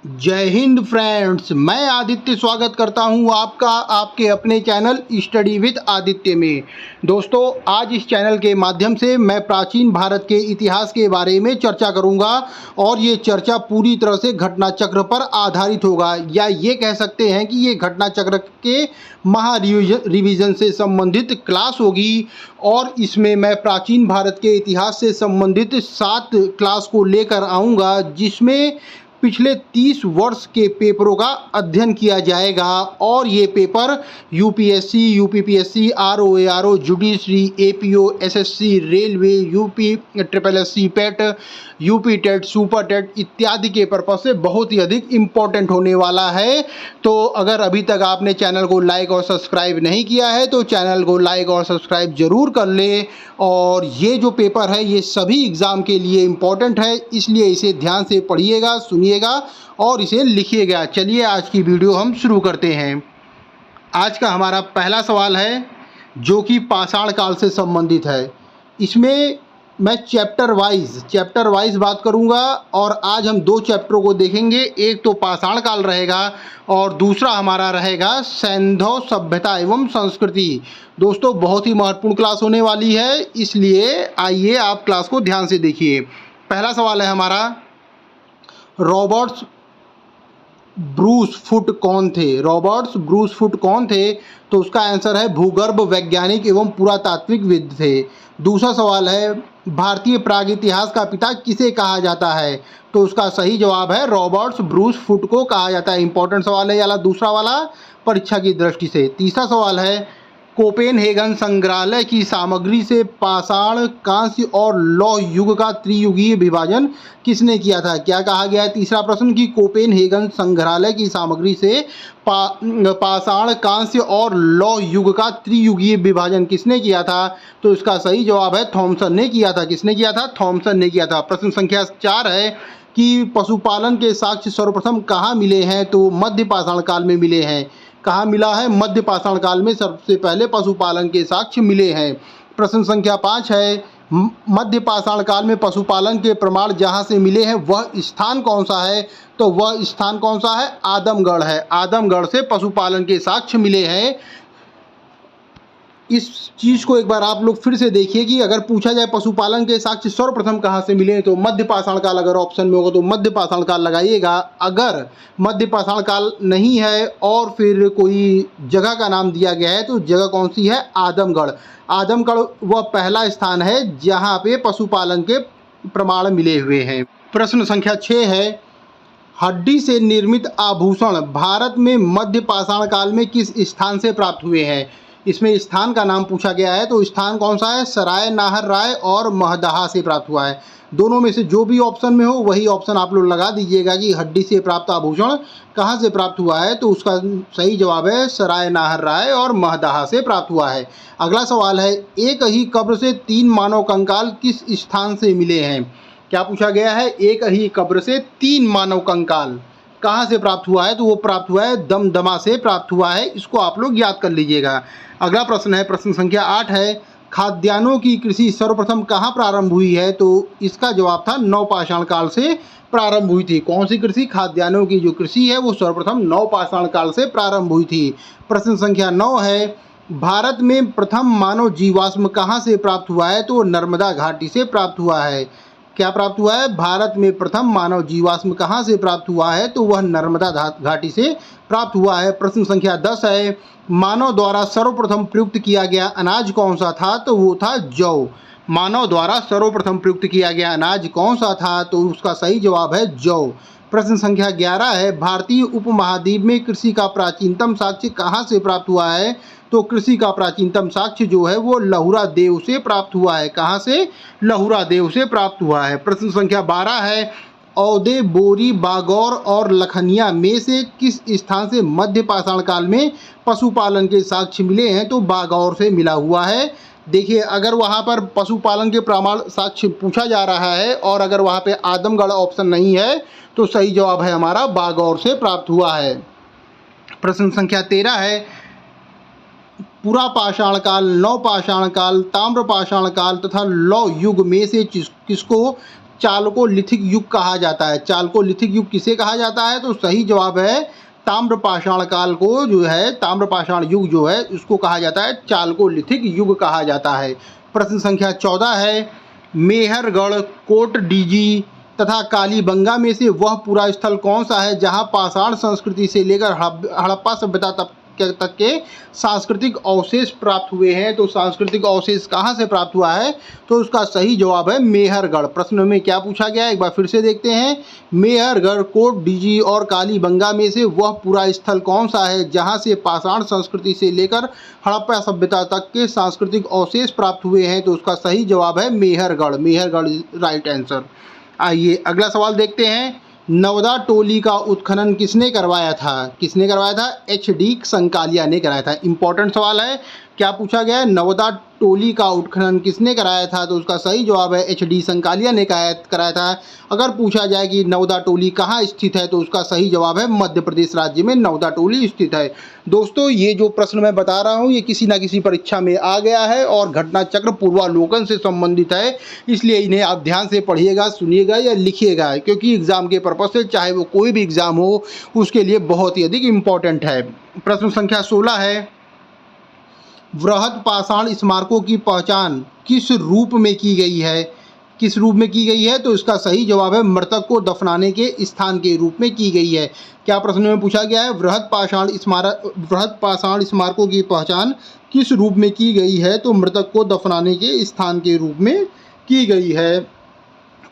जय हिंद फ्रेंड्स, मैं आदित्य स्वागत करता हूं आपका आपके अपने चैनल स्टडी विद आदित्य में। दोस्तों, आज इस चैनल के माध्यम से मैं प्राचीन भारत के इतिहास के बारे में चर्चा करूंगा और ये चर्चा पूरी तरह से घटना चक्र पर आधारित होगा, या ये कह सकते हैं कि ये घटना चक्र के महा रिवीजन से संबंधित क्लास होगी। और इसमें मैं प्राचीन भारत के इतिहास से संबंधित 7 क्लास को लेकर आऊँगा, जिसमें पिछले 30 वर्ष के पेपरों का अध्ययन किया जाएगा। और ये paper UPSC, UPPSC, RO, judiciary, APO, SSC, railway, UP triple SC PET, UP TET, super TET इत्यादि के पर्पज से बहुत ही अधिक इम्पोर्टेंट होने वाला है। तो अगर अभी तक आपने चैनल को लाइक और सब्सक्राइब नहीं किया है तो चैनल को लाइक और सब्सक्राइब जरूर कर ले। और ये जो पेपर है ये सभी एग्ज़ाम के लिए इम्पोर्टेंट है, इसलिए इसे ध्यान से पढ़िएगा, सुनिएगा और इसे लिखिएगा। चलिए आज की वीडियो हम शुरू करते हैं। आज का हमारा पहला सवाल है जो कि पाषाण काल से संबंधित है। इसमें मैं चैप्टर वाइज बात करूंगा और आज हम 2 चैप्टरों को देखेंगे। एक तो पाषाण काल रहेगा और दूसरा हमारा रहेगा सैंधव सभ्यता एवं संस्कृति। दोस्तों, बहुत ही महत्वपूर्ण क्लास होने वाली है, इसलिए आइए आप क्लास को ध्यान से देखिए। पहला सवाल है हमारा, रॉबर्ट्स ब्रूस फुट कौन थे? रॉबर्ट्स ब्रूस फुट कौन थे? तो उसका आंसर है भूगर्भ वैज्ञानिक एवं पुरातात्विकविद थे। दूसरा सवाल है, भारतीय प्राग इतिहास का पिता किसे कहा जाता है? तो उसका सही जवाब है रॉबर्ट्स ब्रूस फुट को कहा जाता है। इंपॉर्टेंट सवाल है याला दूसरा वाला परीक्षा की दृष्टि से। तीसरा सवाल है, कोपेनहेगन संग्रहालय की सामग्री से पाषाण, कांस्य और लौह युग का त्रियुगीय विभाजन किसने किया था? क्या कहा गया है? तीसरा प्रश्न कि कोपेनहेगन संग्रहालय की सामग्री से पाषाण, कांस्य और लौह युग का त्रियुगीय विभाजन किसने किया था? तो इसका सही जवाब है थॉमसन ने किया था। किसने किया था? थॉमसन ने किया था। प्रश्न संख्या 4 है कि पशुपालन के साक्ष्य सर्वप्रथम कहाँ मिले हैं? तो मध्य पाषाण काल में मिले हैं। कहाँ मिला है? मध्य पाषाण काल में सबसे पहले पशुपालन के साक्ष्य मिले हैं। प्रश्न संख्या 5 है, मध्य पाषाण काल में पशुपालन के प्रमाण जहाँ से मिले हैं वह स्थान कौन सा है? तो वह स्थान कौन सा है? आदमगढ़ है। आदमगढ़ से पशुपालन के साक्ष्य मिले हैं। इस चीज़ को एक बार आप लोग फिर से देखिए कि अगर पूछा जाए पशुपालन के साक्ष्य सर्वप्रथम कहाँ से मिले तो मध्य पाषाण काल अगर ऑप्शन में होगा तो मध्य पाषाण काल लगाइएगा। अगर मध्य पाषाण काल नहीं है और फिर कोई जगह का नाम दिया गया है तो जगह कौन सी है? आदमगढ़। आदमगढ़ वह पहला स्थान है जहाँ पे पशुपालन के प्रमाण मिले हुए हैं। प्रश्न संख्या 6 है, हड्डी से निर्मित आभूषण भारत में मध्य पाषाण काल में किस स्थान से प्राप्त हुए हैं? इसमें स्थान का नाम पूछा गया है तो स्थान कौन सा है? सराय नाहर राय और महदहा से प्राप्त हुआ है। दोनों में से जो भी ऑप्शन में हो वही ऑप्शन आप लोग लगा दीजिएगा कि हड्डी से प्राप्त आभूषण कहाँ से प्राप्त हुआ है। तो उसका सही जवाब है सराय नाहर राय और महदहा से प्राप्त हुआ है। अगला सवाल है, एक ही कब्र से 3 मानव कंकाल किस स्थान से मिले हैं? क्या पूछा गया है? एक ही कब्र से 3 मानव कंकाल कहाँ से प्राप्त हुआ है? तो वो प्राप्त हुआ है दमदमा से प्राप्त हुआ है। इसको आप लोग याद कर लीजिएगा। अगला प्रश्न है, प्रश्न संख्या 8 है, खाद्यान्नों की कृषि सर्वप्रथम कहाँ प्रारंभ हुई है? तो इसका जवाब था नवपाषाण काल से प्रारंभ हुई थी। कौन सी कृषि? खाद्यान्नों की जो कृषि है वो सर्वप्रथम नवपाषाण काल से प्रारंभ हुई थी। प्रश्न संख्या 9 है, भारत में प्रथम मानव जीवाश्म कहाँ से प्राप्त हुआ है? तो नर्मदा घाटी से प्राप्त हुआ है। क्या प्राप्त हुआ है? भारत में प्रथम मानव जीवाश्म कहाँ से प्राप्त हुआ है? तो वह नर्मदा घाटी से प्राप्त हुआ है। प्रश्न संख्या 10 है, मानव द्वारा सर्वप्रथम प्रयुक्त किया गया अनाज कौन सा था? तो वो था जौ। मानव द्वारा सर्वप्रथम प्रयुक्त किया गया अनाज कौन सा था? तो उसका सही जवाब है जौ। प्रश्न संख्या 11 है, भारतीय उपमहाद्वीप में कृषि का प्राचीनतम साक्ष्य कहाँ से प्राप्त हुआ है? तो कृषि का प्राचीनतम साक्ष्य जो है वो लहुरा देव से प्राप्त हुआ है। कहाँ से? लहुरा देव से प्राप्त हुआ है। प्रश्न संख्या 12 है, औदे, बोरी, बागौर और लखनिया में से किस स्थान से मध्य पाषाण काल में पशुपालन के साक्ष्य मिले हैं? तो बागौर से मिला हुआ है। देखिए, अगर वहाँ पर पशुपालन के प्रमाण साक्ष्य पूछा जा रहा है और अगर वहाँ पे आदमगढ़ ऑप्शन नहीं है तो सही जवाब है हमारा बागौर से प्राप्त हुआ है। प्रश्न संख्या 13 है, पुरा पाषाण काल, नव पाषाण काल, ताम्र पाषाण काल तथा लौह युग में से किसको चालकोलिथिक युग कहा जाता है। चालकोलिथिक युग किसे कहा जाता है? तो सही जवाब है ताम्रपाषाण काल को जो है, ताम्रपाषाण युग जो है उसको कहा जाता है चालकोलिथिक युग कहा जाता है। प्रश्न संख्या 14 है, मेहरगढ़, कोटडीजी तथा कालीबंगा में से वह पूरा स्थल कौन सा है जहां पाषाण संस्कृति से लेकर हड़प्पा सभ्यता तक के सांस्कृतिक अवशेष प्राप्त हुए हैं? तो सांस्कृतिक अवशेष कहां से प्राप्त हुआ है? तो उसका सही जवाब है मेहरगढ़। प्रश्न में क्या पूछा गया है एक बार फिर से देखते हैं। मेहरगढ़, कोटडीजी और कालीबंगा में से वह पूरा स्थल कौन सा है जहां से पाषाण संस्कृति से लेकर हड़प्पा सभ्यता तक के सांस्कृतिक अवशेष प्राप्त हुए हैं? तो उसका सही जवाब है मेहरगढ़। Mehrgarh right answer. आइए अगला सवाल देखते हैं। नवदा टोली का उत्खनन किसने करवाया था? किसने करवाया था? एच.डी. संकालिया ने कराया था। इंपॉर्टेंट सवाल है। क्या पूछा गया है? नवदा टोली का उत्खनन किसने कराया था? तो उसका सही जवाब है एच.डी. संकालिया ने कराया था। अगर पूछा जाए कि नवदा टोली कहाँ स्थित है, तो उसका सही जवाब है मध्य प्रदेश राज्य में नवदा टोली स्थित है। दोस्तों ये जो प्रश्न मैं बता रहा हूँ ये किसी न किसी परीक्षा में आ गया है और घटना चक्र पूर्वालोकन से संबंधित है, इसलिए इन्हें आप ध्यान से पढ़िएगा, सुनिएगा या लिखिएगा, क्योंकि एग्जाम के पर्पज से चाहे वो कोई भी एग्जाम हो उसके लिए बहुत ही अधिक इम्पोर्टेंट है। प्रश्न संख्या 16 है, वृहद पाषाण स्मारकों की पहचान किस रूप में की गई है? किस रूप में की गई है? तो इसका सही जवाब है मृतक को दफनाने के स्थान के रूप में की गई है। क्या प्रश्न में पूछा गया है? वृहद पाषाण स्मारकों की पहचान किस रूप में की गई है? तो मृतक को दफनाने के स्थान के रूप में की गई है।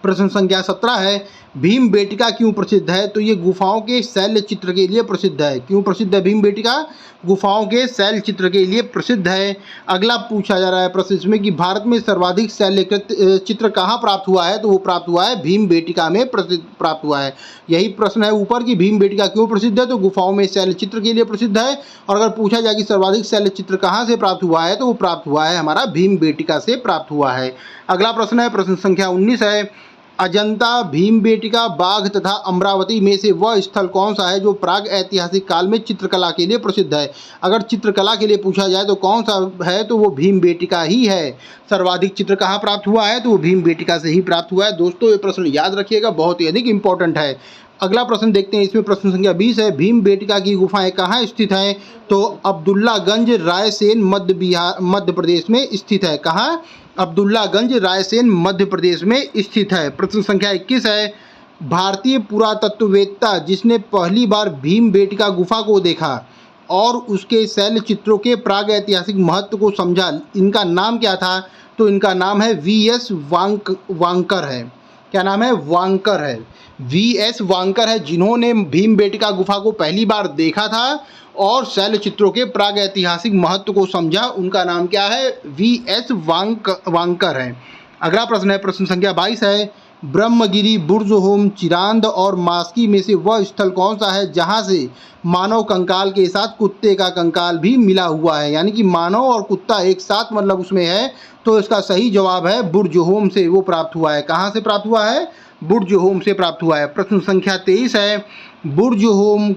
प्रश्न संख्या 17 है, भीमबेटका क्यों प्रसिद्ध है? तो ये गुफाओं के शैल चित्र के लिए प्रसिद्ध है। क्यों प्रसिद्ध है भीमबेटका? गुफाओं के शैल चित्र के लिए प्रसिद्ध है। अगला पूछा जा रहा है प्रश्न इसमें कि भारत में सर्वाधिक शैलकृत चित्र कहाँ प्राप्त हुआ है? तो वो प्राप्त हुआ है भीमबेटका में प्राप्त हुआ है। यही प्रश्न है ऊपर कि भीमबेटका क्यों प्रसिद्ध है? तो गुफाओं में शैल चित्र के लिए प्रसिद्ध है। और अगर पूछा जाए कि सर्वाधिक शैल चित्र कहाँ से प्राप्त हुआ है, तो वो प्राप्त हुआ है हमारा भीमबेटका से प्राप्त हुआ है। अगला प्रश्न है प्रश्न संख्या 19 है, अजंता, भीमबेटका, बाघ तथा अमरावती में से वह स्थल कौन सा है जो प्राग ऐतिहासिक काल में चित्रकला के लिए प्रसिद्ध है? अगर चित्रकला के लिए पूछा जाए तो कौन सा है? तो वो भीमबेटका ही है। सर्वाधिक चित्र कहाँ प्राप्त हुआ है? तो वो भीमबेटका से ही प्राप्त हुआ है। दोस्तों ये प्रश्न याद रखिएगा, बहुत ही अधिक इंपॉर्टेंट है। अगला प्रश्न देखते हैं। इसमें प्रश्न संख्या 20 है, भीमबेटका की गुफाएं कहाँ स्थित हैं? तो अब्दुल्लागंज, रायसेन, मध्य प्रदेश में स्थित है। कहाँ? अब्दुल्लागंज, रायसेन, मध्य प्रदेश में स्थित है। प्रश्न संख्या 21 है, भारतीय पुरातत्ववेत्ता जिसने पहली बार भीमबेटका गुफा को देखा और उसके शैल चित्रों के प्राग ऐतिहासिक महत्व को समझा, इनका नाम क्या था? तो इनका नाम है V.S. वांकर है। क्या नाम है? वांकर है। V.S. वांकर है, जिन्होंने भीमबेटका गुफा को पहली बार देखा था और शैल चित्रों के प्राग ऐतिहासिक महत्व को समझा। उनका नाम क्या है? V.S. वांकर है। अगला प्रश्न है प्रश्न संख्या 22 है, ब्रह्मगिरी, बुर्जहोम, चिरांद और मास्की में से वह स्थल कौन सा है जहां से मानव कंकाल के साथ कुत्ते का कंकाल भी मिला हुआ है? यानी कि मानव और कुत्ता एक साथ मतलब उसमें है। तो इसका सही जवाब है बुर्जहोम से वो प्राप्त हुआ है। कहाँ से प्राप्त हुआ है? बुर्जहोम से प्राप्त हुआ है। प्रश्न संख्या 23 है, बुर्जहोम,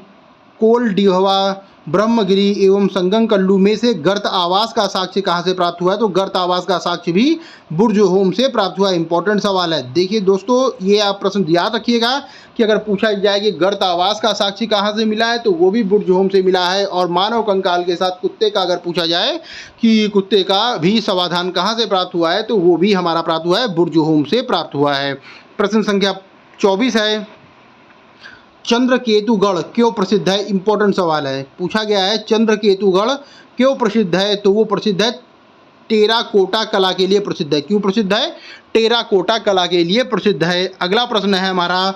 कोलडिहवा, ब्रह्मगिरी एवं संगमकल्लू में से गर्त आवास का साक्ष्य कहाँ से प्राप्त हुआ है? तो गर्त आवास का साक्ष्य भी बुर्जहोम से प्राप्त हुआ है। इंपॉर्टेंट सवाल है। देखिए दोस्तों ये आप प्रश्न याद रखिएगा कि अगर पूछा जाए कि गर्त आवास का साक्ष्य कहाँ से मिला है, तो वो भी बुर्जहोम से मिला है। और मानव कंकाल के साथ कुत्ते का अगर पूछा जाए कि कुत्ते का भी समाधान कहाँ से प्राप्त हुआ है, तो वो भी हमारा प्राप्त हुआ है बुर्जहोम से प्राप्त हुआ है। प्रश्न संख्या 24 है, चंद्रकेतुगढ़ क्यों प्रसिद्ध है? इंपॉर्टेंट सवाल है। पूछा गया है चंद्रकेतुगढ़ क्यों प्रसिद्ध है? तो वो प्रसिद्ध है टेराकोटा कला के लिए प्रसिद्ध है। क्यों प्रसिद्ध है? टेराकोटा कला के लिए प्रसिद्ध है। अगला प्रश्न है हमारा,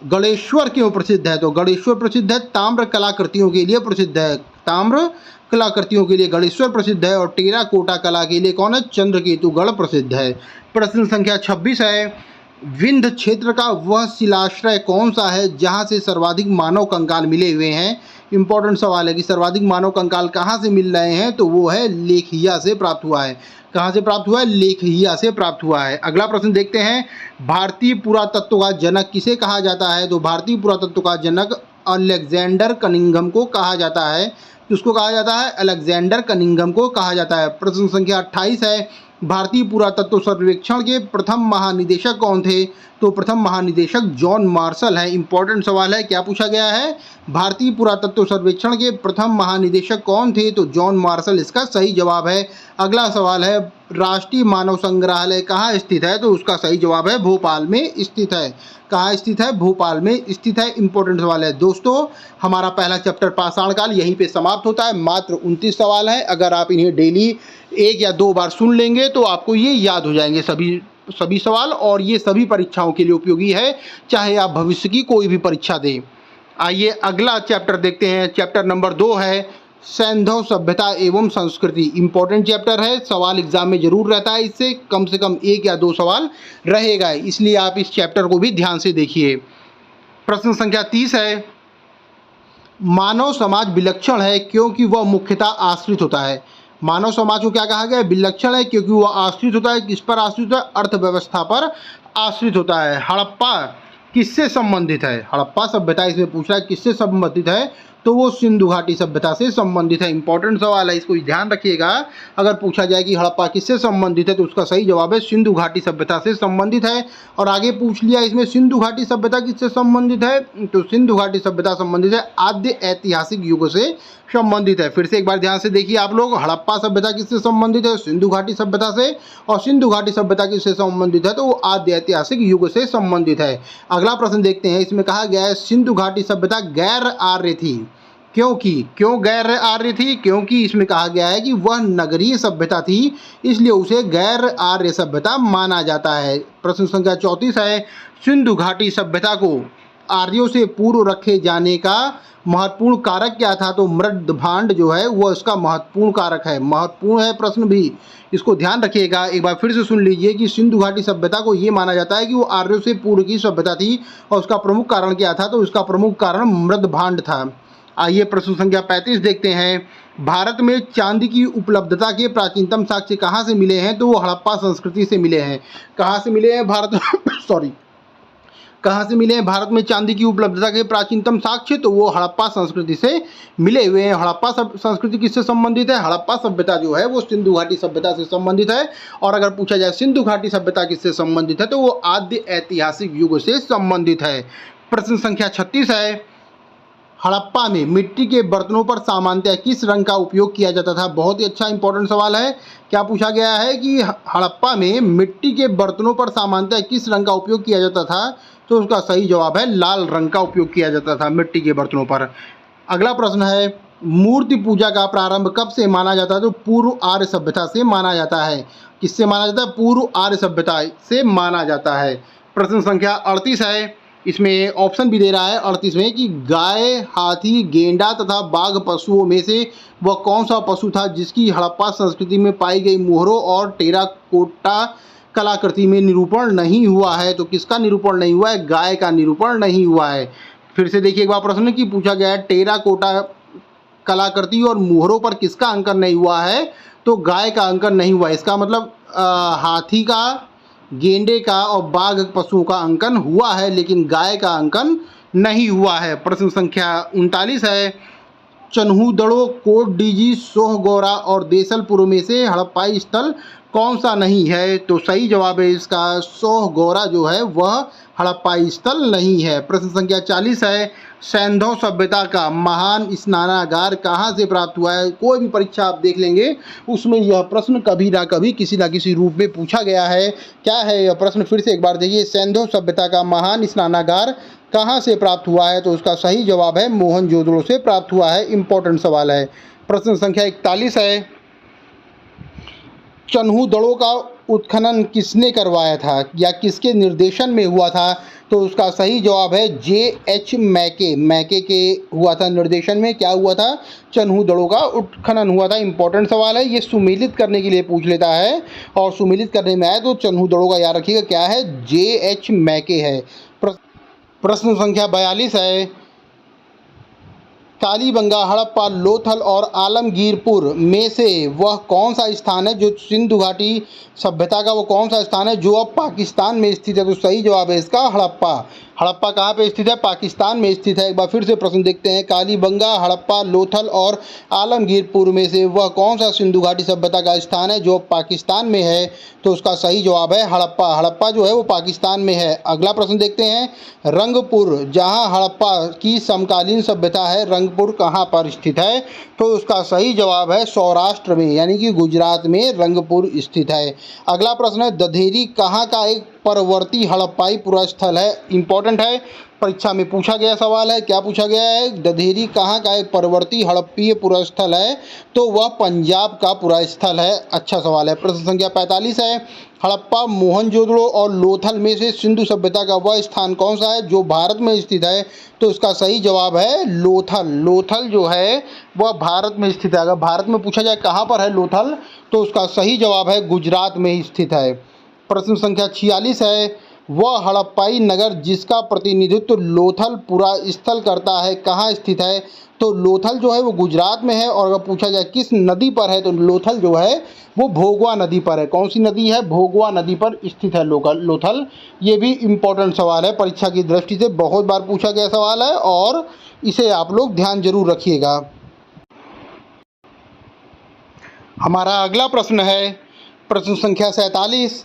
गणेश्वर क्यों प्रसिद्ध है? तो गणेश्वर प्रसिद्ध है ताम्र कलाकृतियों के लिए प्रसिद्ध है। ताम्र कलाकृतियों के लिए गणेश्वर प्रसिद्ध है। और टेराकोटा कला के लिए कौन है? चंद्रकेतुगढ़ प्रसिद्ध है। प्रश्न संख्या 26 है, विंध्य क्षेत्र का वह शिलाश्रय कौन सा है जहां से सर्वाधिक मानव कंकाल मिले हुए हैं? इंपॉर्टेंट सवाल है कि सर्वाधिक मानव कंकाल कहां से मिल रहे हैं? तो वो है लेखिया से प्राप्त हुआ है। कहां से प्राप्त हुआ है? लेखिया से प्राप्त हुआ है। अगला प्रश्न देखते हैं, भारतीय पुरातत्व का जनक किसे कहा जाता है? तो भारतीय पुरातत्व का जनक अलेक्जेंडर कनिंघम को कहा जाता है। किसको कहा जाता है? अलेक्जेंडर कनिंघम को कहा जाता है। प्रश्न संख्या 28 है, भारतीय पुरातत्व सर्वेक्षण के प्रथम महानिदेशक कौन थे? तो प्रथम महानिदेशक जॉन मार्शल है। इंपॉर्टेंट सवाल है, क्या पूछा गया है? भारतीय पुरातत्व सर्वेक्षण के प्रथम महानिदेशक कौन थे? तो जॉन मार्शल इसका सही जवाब है। अगला सवाल है, राष्ट्रीय मानव संग्रहालय कहाँ स्थित है? तो उसका सही जवाब है भोपाल में स्थित है। कहाँ स्थित है? भोपाल में स्थित है। इंपॉर्टेंट सवाल है। दोस्तों, हमारा पहला चैप्टर पाषाण काल यहीं पे समाप्त होता है। मात्र 29 सवाल हैं। अगर आप इन्हें डेली 1 या 2 बार सुन लेंगे तो आपको ये याद हो जाएंगे सभी सवाल, और ये सभी परीक्षाओं के लिए उपयोगी है, चाहे आप भविष्य की कोई भी परीक्षा दें। आइए अगला चैप्टर देखते हैं। चैप्टर नंबर 2 है सैंधव सभ्यता एवं संस्कृति। इंपॉर्टेंट चैप्टर है, सवाल एग्जाम में जरूर रहता है, इससे कम से कम 1 या 2 सवाल रहेगा, इसलिए आप इस चैप्टर को भी ध्यान से देखिए। प्रश्न संख्या 30 है, मानव समाज विलक्षण है क्योंकि वह मुख्यतः आश्रित होता है। मानव समाज को क्या कहा गया है? विलक्षण है क्योंकि वह आश्रित होता है। किस पर आश्रित होता है? अर्थव्यवस्था पर आश्रित होता है। हड़प्पा किससे संबंधित है? हड़प्पा सभ्यता इसमें पूछ रहा है किससे संबंधित है? तो वो सिंधु घाटी सभ्यता से संबंधित है। इंपॉर्टेंट सवाल है, इसको ध्यान रखिएगा। अगर पूछा जाए कि हड़प्पा किससे संबंधित है तो उसका सही जवाब है सिंधु घाटी सभ्यता से संबंधित है। और आगे पूछ लिया इसमें सिंधु घाटी सभ्यता किससे संबंधित है? तो सिंधु घाटी सभ्यता संबंधित है आद्य ऐतिहासिक युग से संबंधित है। फिर से एक बार ध्यान से देखिए आप लोग, हड़प्पा सभ्यता किससे संबंधित है? सिंधु घाटी सभ्यता से। और सिंधु घाटी सभ्यता किससे संबंधित है? तो वो आद्य ऐतिहासिक युग से संबंधित है। अगला प्रश्न देखते हैं। इसमें कहा गया है सिंधु घाटी सभ्यता गैर आर्य थी। क्यों गैर आर्य थी? क्योंकि इसमें कहा गया है कि वह नगरीय सभ्यता थी, इसलिए उसे गैर आर्य सभ्यता माना जाता है। प्रश्न संख्या 34 है, सिंधु घाटी सभ्यता को आर्यों से पूर्व रखे जाने का महत्वपूर्ण कारक क्या था? तो मृद भांड जो है वह इसका महत्वपूर्ण कारक है। महत्वपूर्ण है प्रश्न भी, इसको ध्यान रखिएगा। एक बार फिर से सुन लीजिए कि सिंधु घाटी सभ्यता को ये माना जाता है कि वो आर्यों से पूर्व की सभ्यता थी, और उसका प्रमुख कारण क्या था? तो उसका प्रमुख कारण मृद भांड था। आइए प्रश्न संख्या 35 देखते हैं। भारत में चांदी की उपलब्धता के प्राचीनतम साक्ष्य कहाँ से मिले हैं? तो वो हड़प्पा संस्कृति से मिले हैं। कहाँ से मिले हैं भारत कहाँ से मिले हैं भारत में चांदी की उपलब्धता के प्राचीनतम साक्ष्य? तो वो हड़प्पा संस्कृति से मिले हुए हैं। हड़प्पा संस्कृति किससे संबंधित है? हड़प्पा सभ्यता जो है वो सिंधु घाटी सभ्यता से संबंधित है। और अगर पूछा जाए सिंधु घाटी सभ्यता किससे संबंधित है तो वो आद्य ऐतिहासिक युग से संबंधित है। प्रश्न संख्या 36 है, हड़प्पा में मिट्टी के बर्तनों पर सामान्यतः किस रंग का उपयोग किया जाता था? बहुत ही अच्छा इंपॉर्टेंट सवाल है। क्या पूछा गया है कि हड़प्पा में मिट्टी के बर्तनों पर सामान्यतः किस रंग का उपयोग किया जाता था? तो उसका सही जवाब है लाल रंग का उपयोग किया जाता था मिट्टी के बर्तनों पर। अगला प्रश्न है, मूर्ति पूजा का प्रारंभ कब से माना जाता है? तो पूर्व आर्य सभ्यता से माना जाता है। किससे माना जाता है? पूर्व आर्य सभ्यता से माना जाता है। प्रश्न संख्या 38 है, इसमें ऑप्शन भी दे रहा है 38 में कि गाय, हाथी, गेंडा तथा बाघ पशुओं में से वह कौन सा पशु था जिसकी हड़प्पा संस्कृति में पाई गई मोहरों और टेराकोटा कलाकृति में निरूपण नहीं हुआ है? तो किसका निरूपण नहीं हुआ है? गाय का निरूपण नहीं हुआ है। फिर से देखिए एक बार प्रश्न की पूछा गया है, टेराकोटा कलाकृति और मोहरों पर किसका अंकन नहीं हुआ है? तो गाय का अंकन नहीं हुआ है। इसका मतलब हाथी का, गेंडे का और बाघ पशुओं का अंकन हुआ है, लेकिन गाय का अंकन नहीं हुआ है। प्रश्न संख्या 39 है, चन्हूदड़ो, कोटडीजी, सोहगौरा और देसलपुर में से हड़प्पाई स्थल कौन सा नहीं है? तो सही जवाब है इसका सोहगौरा जो है वह हड़प्पाई स्थल नहीं है। प्रश्न संख्या 40 है, सैंधव सभ्यता का महान स्नानागार कहाँ से प्राप्त हुआ है? कोई भी परीक्षा आप देख लेंगे उसमें यह प्रश्न कभी ना कभी किसी ना किसी रूप में पूछा गया है। क्या है यह प्रश्न? फिर से एक बार देखिए, सैंधव सभ्यता का महान स्नानागार कहाँ से प्राप्त हुआ है? तो उसका सही जवाब है मोहनजोदड़ो से प्राप्त हुआ है। इंपॉर्टेंट सवाल है। प्रश्न संख्या 41 है, चन्हूदड़ो का उत्खनन किसने करवाया था या किसके निर्देशन में हुआ था? तो उसका सही जवाब है J.H. मैके के हुआ था निर्देशन में। क्या हुआ था? चन्हूदड़ो का उत्खनन हुआ था। इंपॉर्टेंट सवाल है, ये सुमेलित करने के लिए पूछ लेता है, और सुमेलित करने में आए तो चन्हूदड़ो का याद रखिएगा क्या है? J.H. मैके है। प्रश्न संख्या 42 है, कालीबंगा, हड़प्पा, लोथल और आलमगीरपुर में से वह कौन सा स्थान है जो सिंधु घाटी सभ्यता का वो कौन सा स्थान है जो अब पाकिस्तान में स्थित है? तो सही जवाब है इसका हड़प्पा। हड़प्पा कहाँ पे स्थित है? पाकिस्तान में स्थित है। एक बार फिर से प्रश्न देखते हैं, कालीबंगा, हड़प्पा, लोथल और आलमगीरपुर में से वह कौन सा सिंधु घाटी सभ्यता का स्थान है जो पाकिस्तान में है? तो उसका सही जवाब है हड़प्पा। हड़प्पा जो है वो पाकिस्तान में है। अगला प्रश्न देखते हैं, रंगपुर, जहाँ हड़प्पा की समकालीन सभ्यता है, रंगपुर कहाँ पर स्थित है? तो उसका सही जवाब है सौराष्ट्र में, यानी कि गुजरात में रंगपुर स्थित है। अगला प्रश्न है, दधेरी कहाँ का एक परवर्ती हड़प्पाई पुरास्थल है? इंपॉर्टेंट है, परीक्षा में पूछा गया सवाल है। क्या पूछा गया है? दधेरी कहाँ का एक परवर्ती हड़प्पीय पुरास्थल है? तो वह पंजाब का पुरास्थल है। अच्छा सवाल है। प्रश्न संख्या 45 है, हड़प्पा, मोहनजोदड़ो और लोथल में से सिंधु सभ्यता का वह स्थान कौन सा है जो भारत में स्थित है? तो इसका सही जवाब है लोथल। लोथल जो है वह भारत में स्थित है। अगर भारत में पूछा जाए कहाँ पर है लोथल, तो उसका सही जवाब है गुजरात में स्थित है। प्रश्न संख्या 46 है, वह हड़प्पाई नगर जिसका प्रतिनिधित्व लोथल पुरास्थल करता है कहाँ स्थित है? तो लोथल जो है वो गुजरात में है। और अगर पूछा जाए किस नदी पर है, तो लोथल जो है वो भोगवा नदी पर है। कौन सी नदी है? भोगवा नदी पर स्थित है लोथल। ये भी इम्पोर्टेंट सवाल है, परीक्षा की दृष्टि से बहुत बार पूछा गया सवाल है और इसे आप लोग ध्यान जरूर रखिएगा। हमारा अगला प्रश्न है प्रश्न संख्या 47,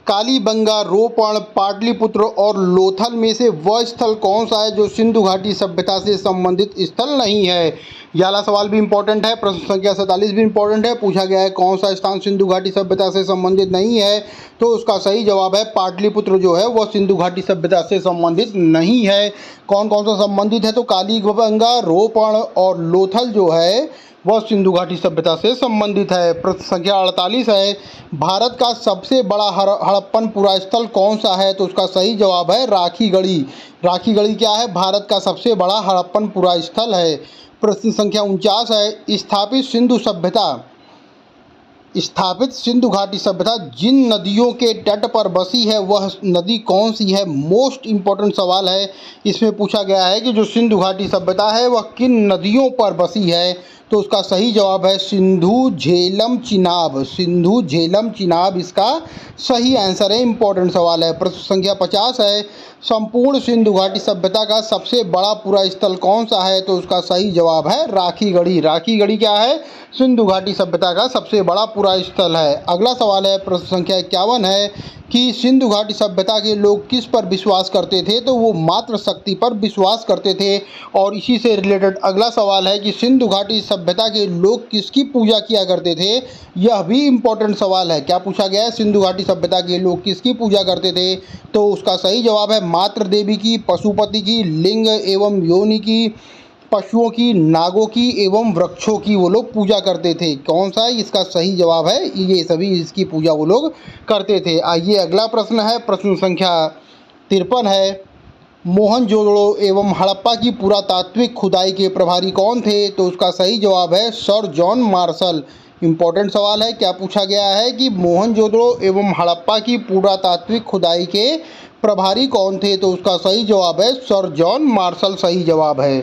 कालीबंगा, रोपण, पाटलिपुत्र और लोथल में से वह स्थल कौन सा है जो सिंधु घाटी सभ्यता से संबंधित स्थल नहीं है? ये वाला सवाल भी इंपॉर्टेंट है। प्रश्न संख्या 47 भी इंपॉर्टेंट है। पूछा गया है कौन सा स्थान सिंधु घाटी सभ्यता से संबंधित नहीं है? तो उसका सही जवाब है पाटलिपुत्र जो है वह सिंधु घाटी सभ्यता से संबंधित नहीं है। कौन कौन सा संबंधित है? तो कालीबंगा, रोपण और लोथल जो है वह सिंधु घाटी सभ्यता से संबंधित है। प्रश्न संख्या 48 है, भारत का सबसे बड़ा हड़प्पन पुरास्थल कौन सा है? तो उसका सही जवाब है राखीगढ़ी। राखीगढ़ी क्या है? भारत का सबसे बड़ा हड़प्पन पुरास्थल है। प्रश्न संख्या 49 है, स्थापित सिंधु घाटी सभ्यता जिन नदियों के तट पर बसी है वह नदी कौन सी है? मोस्ट इम्पोर्टेंट सवाल है। इसमें पूछा गया है कि जो सिंधु घाटी सभ्यता है वह किन नदियों पर बसी है? तो उसका सही जवाब है सिंधु झेलम चिनाब। सिंधु झेलम चिनाब इसका सही आंसर है। इंपॉर्टेंट सवाल है। प्रश्न संख्या 50 है, संपूर्ण सिंधु घाटी सभ्यता का सबसे बड़ा पुरास्थल कौन सा है? तो उसका सही जवाब है राखीगढ़ी। राखीगढ़ी क्या है? सिंधु घाटी सभ्यता का सबसे बड़ा पुरास्थल है। अगला सवाल है प्रश्न संख्या 51 है कि सिंधु घाटी सभ्यता के लोग किस पर विश्वास करते थे? तो वो मात्र शक्ति पर विश्वास करते थे। और इसी से रिलेटेड अगला सवाल है कि सिंधु घाटी सभ्यता के लोग किसकी पूजा किया करते थे? यह भी इम्पोर्टेंट सवाल है। क्या पूछा गया है? सिंधु घाटी सभ्यता के लोग किसकी पूजा करते थे? तो उसका सही जवाब है मात्र देवी की, पशुपति की, लिंग एवं योनि की, पशुओं की, नागों की एवं वृक्षों की वो लोग पूजा करते थे। कौन सा? इसका सही जवाब है ये सभी इसकी पूजा वो लोग करते थे। आइए अगला प्रश्न है प्रश्न संख्या 53 है, मोहनजोदड़ो एवं हड़प्पा की पुरातात्विक खुदाई के प्रभारी कौन थे? तो उसका सही जवाब है सर जॉन मार्शल। इम्पोर्टेंट सवाल है। क्या पूछा गया है कि मोहनजोदड़ो एवं हड़प्पा की पुरातात्विक खुदाई के प्रभारी कौन थे? तो उसका सही जवाब है सर जॉन मार्शल सही जवाब है।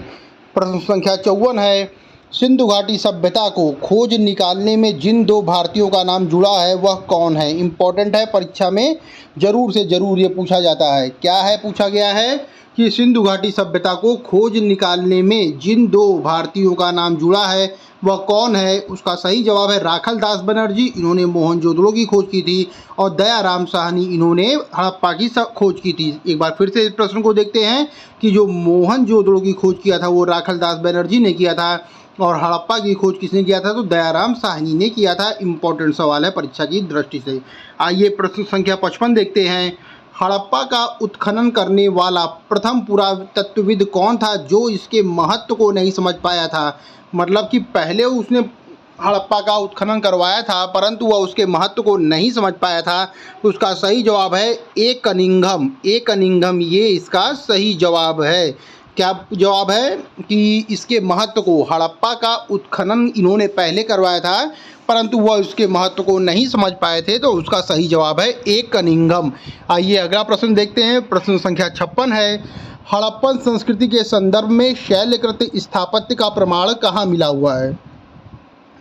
प्रश्न संख्या 54 है, सिंधु घाटी सभ्यता को खोज निकालने में जिन दो भारतीयों का नाम जुड़ा है वह कौन है? इंपॉर्टेंट है, परीक्षा में जरूर से जरूर ये पूछा जाता है। क्या है? पूछा गया है कि सिंधु घाटी सभ्यता को खोज निकालने में जिन दो भारतीयों का नाम जुड़ा है वह कौन है? उसका सही जवाब है राखल दास बनर्जी। इन्होंने मोहनजोदड़ो की खोज की थी और दयाराम साहनी इन्होंने हड़प्पा की खोज की थी। एक बार फिर से इस प्रश्न को देखते हैं कि जो मोहनजोदड़ो की खोज किया था वो राखल दास बनर्जी ने किया था और हड़प्पा की खोज किसने किया था? तो दयाराम साहनी ने किया था। इम्पोर्टेंट सवाल है परीक्षा की दृष्टि से। आइए प्रश्न संख्या 55 देखते हैं, हड़प्पा का उत्खनन करने वाला प्रथम पुरातत्वविद कौन था जो इसके महत्व को नहीं समझ पाया था? मतलब कि पहले उसने हड़प्पा का उत्खनन करवाया था परंतु वह उसके महत्व को नहीं समझ पाया था। उसका सही जवाब है ए कनिंघम। ए कनिंघम ये इसका सही जवाब है। क्या जवाब है कि इसके महत्व को, हड़प्पा का उत्खनन इन्होंने पहले करवाया था परंतु वह उसके महत्व को नहीं समझ पाए थे। तो उसका सही जवाब है ए कनिंघम। आइए अगला प्रश्न देखते हैं। प्रश्न संख्या 56 है, हड़प्पन संस्कृति के संदर्भ में शैलकृत स्थापत्य का प्रमाण कहाँ मिला हुआ है?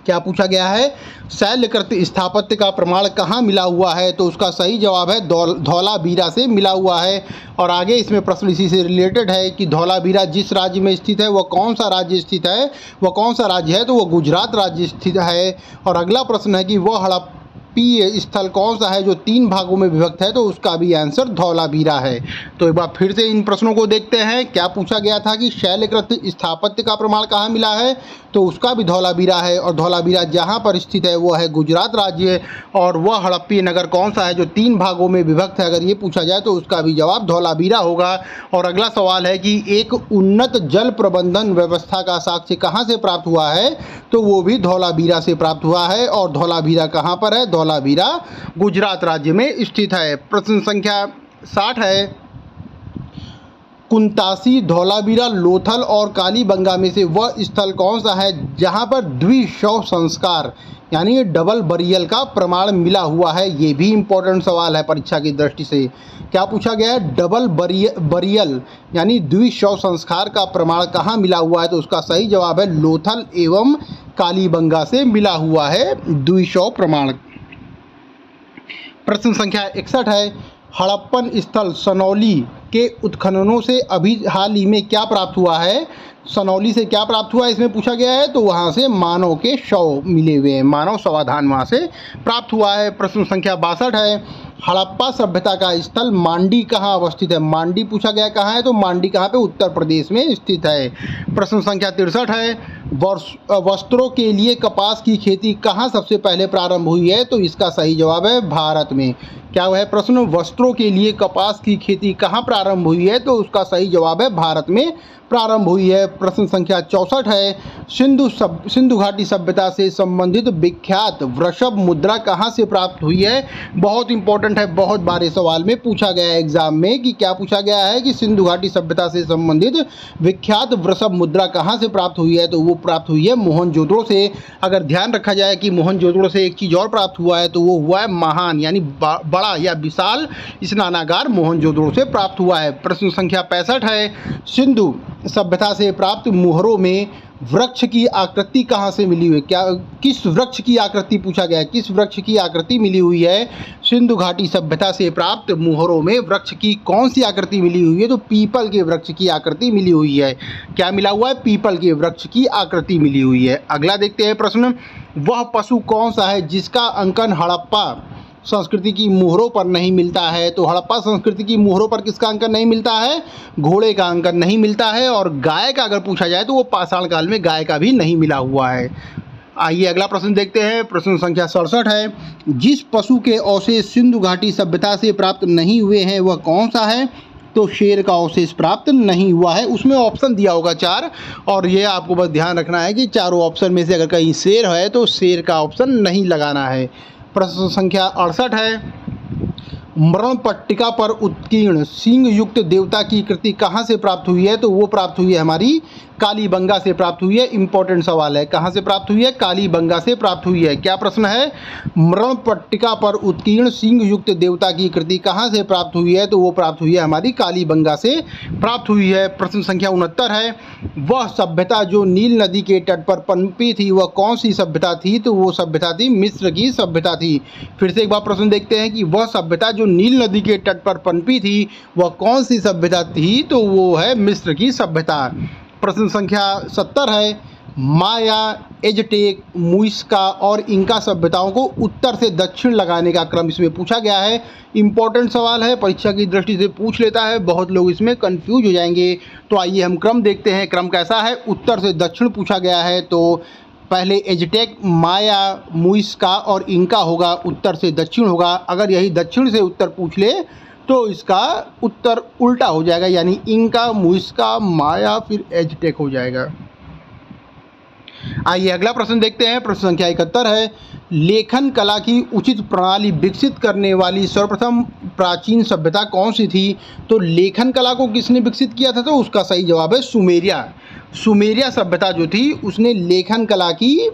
क्या पूछा गया है? शैलकृत स्थापत्य का प्रमाण कहाँ मिला हुआ है? तो उसका सही जवाब है धौलावीरा से मिला हुआ है। और आगे इसमें प्रश्न इसी से रिलेटेड है कि धौलावीरा जिस राज्य में स्थित है वह कौन सा राज्य स्थित है, वह कौन सा राज्य है? तो वह गुजरात राज्य स्थित है। और अगला प्रश्न है कि वह हड़प्पीय स्थल कौन सा है जो 3 भागों में विभक्त है? तो उसका भी आंसर धौलावीरा है। तो एक बार फिर से इन प्रश्नों को देखते हैं। क्या पूछा गया था कि शैलकृत स्थापत्य का प्रमाण कहाँ मिला है? तो उसका भी धौलावीरा है। और धौलावीरा जहाँ पर स्थित है वह है गुजरात राज्य। और वह हड़प्पीय नगर कौन सा है जो 3 भागों में विभक्त है? अगर ये पूछा जाए तो उसका भी जवाब धौलावीरा होगा। और अगला सवाल है कि एक उन्नत जल प्रबंधन व्यवस्था का साक्ष्य कहाँ से प्राप्त हुआ है? तो वो भी धौलावीरा से प्राप्त हुआ है। और धौलावीरा कहाँ पर है? धौलावीरा गुजरात राज्य में स्थित है। प्रश्न संख्या 60 है, कुंतासी, धौलावीरा, लोथल और कालीबंगा में से वह स्थल कौन सा है जहां पर द्विशव संस्कार यानी डबल बरियल का प्रमाण मिला हुआ है? ये भी इंपॉर्टेंट सवाल है परीक्षा की दृष्टि से। क्या पूछा गया है? डबल बरियल यानी द्विशव संस्कार का प्रमाण कहाँ मिला हुआ है? तो उसका सही जवाब है लोथल एवं कालीबंगा से मिला हुआ है द्विशव प्रमाण। प्रश्न संख्या 61 है, हड़प्पन स्थल सनौली के उत्खननों से अभी हाल ही में क्या प्राप्त हुआ है? सनौली से क्या प्राप्त हुआ है इसमें पूछा गया है। तो वहाँ से मानव के शव मिले हुए हैं, मानव शवाधान वहाँ से प्राप्त हुआ है। प्रश्न संख्या 62 है, हड़प्पा सभ्यता का स्थल मांडी कहाँ अवस्थित है? मांडी पूछा गया कहाँ है? तो मांडी कहाँ पे? उत्तर प्रदेश में स्थित है। प्रश्न संख्या 63 है, वस्त्रों के लिए कपास की खेती कहाँ सबसे पहले प्रारंभ हुई है? तो इसका सही जवाब है भारत में। क्या है प्रश्न? वस्त्रों के लिए कपास की खेती कहाँ प्रारंभ हुई है? तो उसका सही जवाब है भारत में प्रारंभ हुई है। प्रश्न संख्या 64 है, सिंधु घाटी सभ्यता से संबंधित विख्यात वृषभ मुद्रा कहाँ से प्राप्त हुई है? बहुत इंपॉर्टेंट है, बहुत बार इस सवाल में पूछा गया है एग्जाम में कि क्या पूछा गया है कि सिंधु घाटी सभ्यता से संबंधित विख्यात वृषभ मुद्रा कहाँ से प्राप्त हुई है? तो वो प्राप्त हुई है मोहनजोदड़ो से। अगर ध्यान रखा जाए कि मोहनजोदड़ो से एक चीज़ और प्राप्त हुआ है तो वो हुआ है महान यानी बड़ा या विशाल स्नानागार मोहनजोदड़ो से प्राप्त हुआ है। प्रश्न संख्या 65 है, सिंधु सभ्यता से प्राप्त मुहरों में वृक्ष की आकृति कहाँ से मिली हुई है? क्या किस वृक्ष की आकृति पूछा गया है? किस वृक्ष की आकृति मिली हुई है? सिंधु घाटी सभ्यता से प्राप्त मुहरों में वृक्ष की कौन सी आकृति मिली हुई है? तो पीपल के वृक्ष की आकृति मिली हुई है। क्या मिला हुआ है? पीपल के वृक्ष की आकृति मिली हुई है। अगला देखते हैं प्रश्न, वह पशु कौन सा है जिसका अंकन हड़प्पा संस्कृति की मोहरों पर नहीं मिलता है? तो हड़प्पा संस्कृति की मोहरों पर किसका अंकन नहीं मिलता है? घोड़े का अंकन नहीं मिलता है। और गाय का अगर पूछा जाए तो वो पाषाण काल में गाय का भी नहीं मिला हुआ है। आइए अगला प्रश्न देखते हैं। प्रश्न संख्या 67 है, जिस पशु के अवशेष सिंधु घाटी सभ्यता से प्राप्त नहीं हुए हैं वह कौन सा है? तो शेर का अवशेष प्राप्त नहीं हुआ है। उसमें ऑप्शन दिया होगा 4 और ये आपको बस ध्यान रखना है कि चारों ऑप्शन में से अगर कहीं शेर है तो शेर का ऑप्शन नहीं लगाना है। प्रश्न संख्या 68 है, मरण पट्टिका पर उत्कीर्ण सिंह युक्त देवता की कृति कहाँ से प्राप्त हुई है? तो वो प्राप्त हुई है हमारी कालीबंगा से प्राप्त हुई है। इंपॉर्टेंट सवाल है, कहाँ से प्राप्त हुई है? कालीबंगा से प्राप्त हुई है। क्या प्रश्न है? मरण पट्टिका पर उत्कीर्ण सिंह युक्त देवता की कृति कहाँ से प्राप्त हुई है? तो वो प्राप्त हुई है हमारी कालीबंगा से प्राप्त हुई है। प्रश्न संख्या 69 है, वह सभ्यता जो नील नदी के तट पर पनपी थी वह कौन सी सभ्यता थी? तो वो सभ्यता थी मिस्र की सभ्यता थी। फिर से एक बार प्रश्न देखते हैं कि वह सभ्यता जो नील नदी के तट पर पनपी थी वह कौन सी सभ्यता थी? तो वो है मिस्र की सभ्यता। प्रश्न संख्या 70 है, माया, एजटेक, मुइस्का और इंका सभ्यताओं को उत्तर से दक्षिण लगाने का क्रम इसमें पूछा गया है। इंपॉर्टेंट सवाल है, परीक्षा की दृष्टि से पूछ लेता है, बहुत लोग इसमें कंफ्यूज हो जाएंगे। तो आइए हम क्रम देखते हैं। क्रम कैसा है? उत्तर से दक्षिण पूछा गया है तो पहले एजटेक, माया, मुइस्का और इंका होगा, उत्तर से दक्षिण होगा। अगर यही दक्षिण से उत्तर पूछ ले तो इसका उत्तर उल्टा हो जाएगा, यानी इंका, मुइस्का, माया फिर एजटेक हो जाएगा। आइए अगला प्रश्न देखते हैं। प्रश्न संख्या 71 है, लेखन कला की उचित प्रणाली विकसित करने वाली सर्वप्रथम प्राचीन सभ्यता कौन सी थी? तो लेखन कला को किसने विकसित किया था? तो उसका सही जवाब है सुमेरिया। सुमेरिया सभ्यता जो थी उसने लेखन कला की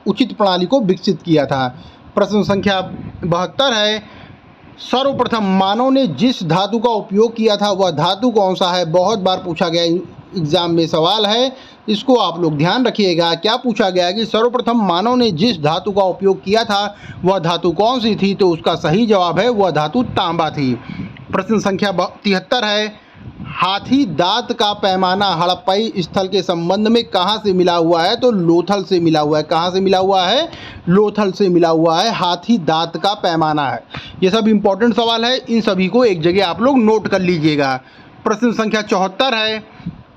उचित प्रणाली को विकसित किया था। प्रश्न संख्या 72 है, सर्वप्रथम मानव ने जिस धातु का उपयोग किया था वह धातु कौन सा है? बहुत बार पूछा गया एग्जाम में सवाल है। इसको आप लोग ध्यान रखिएगा। क्या पूछा गया कि सर्वप्रथम मानव ने जिस धातु का उपयोग किया था वह धातु कौन सी थी, तो उसका सही जवाब है वह धातु तांबा थी। प्रश्न संख्या 73 है, हाथी दांत का पैमाना हड़प्पाई स्थल के संबंध में कहाँ से मिला हुआ है, तो लोथल से मिला हुआ है। कहाँ से मिला हुआ है, लोथल से मिला हुआ है, हाथी दांत का पैमाना है। ये सब इंपॉर्टेंट सवाल है, इन सभी को एक जगह आप लोग नोट कर लीजिएगा। प्रश्न संख्या 74 है,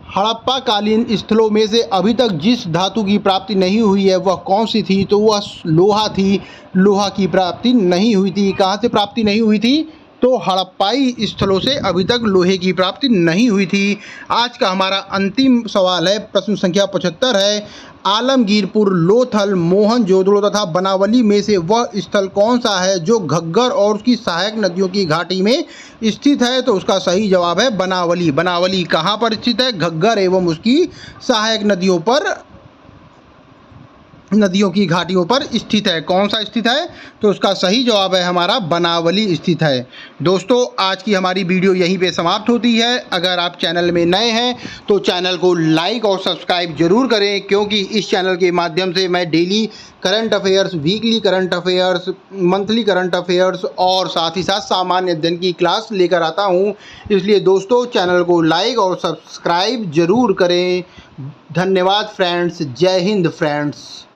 हड़प्पा कालीन स्थलों में से अभी तक जिस धातु की प्राप्ति नहीं हुई है वह कौन सी थी, तो वह लोहा थी। लोहा की प्राप्ति नहीं हुई थी। कहाँ से प्राप्ति नहीं हुई थी, तो हड़प्पाई स्थलों से अभी तक लोहे की प्राप्ति नहीं हुई थी। आज का हमारा अंतिम सवाल है, प्रश्न संख्या 75 है, आलमगीरपुर, लोथल, मोहनजोदड़ो तथा बनावली में से वह स्थल कौन सा है जो घग्गर और उसकी सहायक नदियों की घाटी में स्थित है, तो उसका सही जवाब है बनावली। बनावली कहाँ पर स्थित है, घग्गर एवं उसकी सहायक नदियों की घाटियों पर स्थित है। कौन सा स्थित है, तो उसका सही जवाब है हमारा बनावली स्थित है। दोस्तों, आज की हमारी वीडियो यहीं पे समाप्त होती है। अगर आप चैनल में नए हैं तो चैनल को लाइक और सब्सक्राइब जरूर करें, क्योंकि इस चैनल के माध्यम से मैं daily current affairs, weekly current affairs, monthly current affairs और साथ ही साथ सामान्य अध्ययन की क्लास लेकर आता हूं। इसलिए दोस्तों, चैनल को लाइक और सब्सक्राइब जरूर करें। धन्यवाद फ्रेंड्स। जय हिंद फ्रेंड्स।